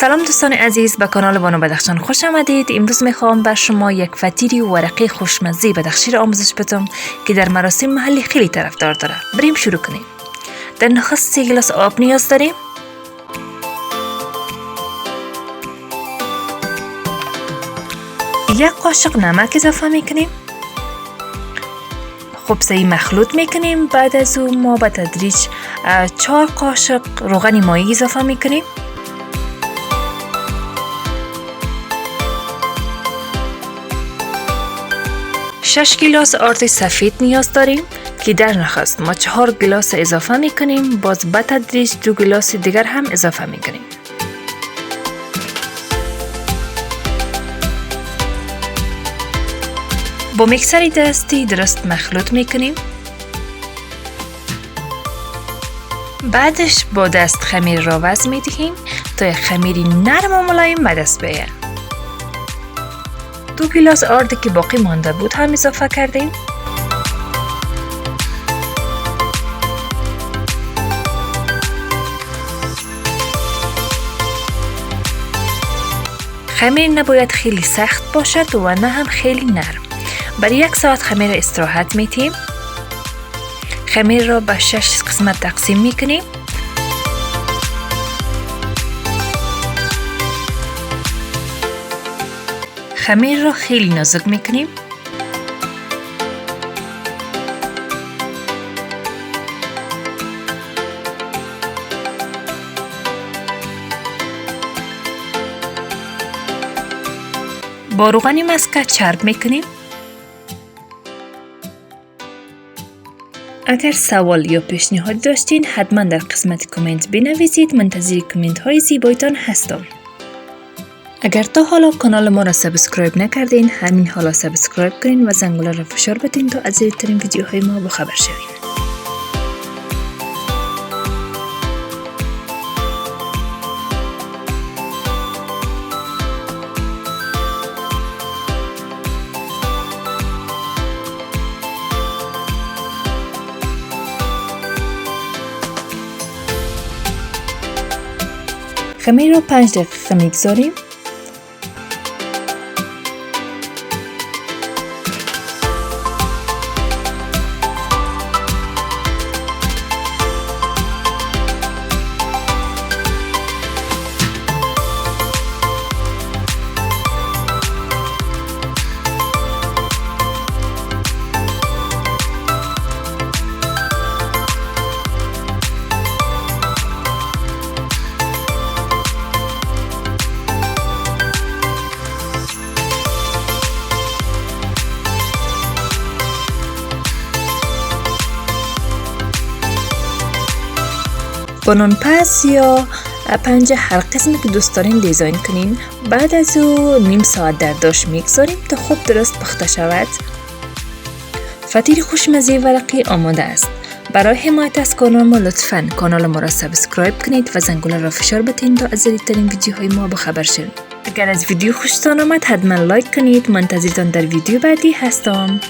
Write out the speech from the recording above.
سلام دوستان عزیز، به کانال بانو بدخشان خوش آمدید. امروز میخوام بر شما یک فتیری ورقی خوشمزه بدخشی را آموزش بدم که در مراسم محلی خیلی طرفدار داره. بریم شروع کنیم. در نخست 3 گلاس آب نیاز داریم. یک قاشق نمک اضافه میکنیم. خب صحیح مخلوط میکنیم. بعد از او ما به تدریج 4 قاشق روغن مایی اضافه میکنیم. 6 گلاس آرد سفید نیاز داریم که در نخست ما 4 گلاس اضافه میکنیم. باز به تدریج 2 گلاس دیگر هم اضافه میکنیم. با میکسر دستی درست مخلوط میکنیم. بعدش با دست خمیر را وضع میدهیم تا خمیری نرم و ملایم به دست بیاید. 2 گلاس آرد که باقی مانده بود هم اضافه کردیم. خمیر نباید خیلی سخت باشد و نه هم خیلی نرم. برای 1 ساعت خمیر استراحت میتیم. خمیر را به 6 قسمت تقسیم میکنیم. خمیر را خیلی نازک میکنیم. با روغن مسکه چرب میکنیم. اگر سوال یا پیشنهاد داشتین حتما در قسمت کامنت بنویسید. منتظر کامنت های زیبایتان هستم. اگر تا حالا کانال ما را سبسکرایپ نکردین همین حالا سبسکرایپ کنین و زنگوله را فشار بدین تا از ترین ویدیوهای ما بخبر شوید. خمیر را 5 دقیقه میگذاریم. با نانپز یا پنجه هر قسمی که دوست دارین دیزاین کنین. بعد از او نیم ساعت در داش میگذاریم تا خوب درست پخته شود. فتیر خوشمزه ورقی آماده است. برای حمایت از کانال ما لطفاً کانال ما را سبسکرایپ کنید و زنگوله را فشار بدین تا از جدیدترین ویدیوهای ما بخبر شوید. اگر از ویدیو خوشتان آمد حتما لایک کنید. منتظرتان در ویدیو بعدی هستم.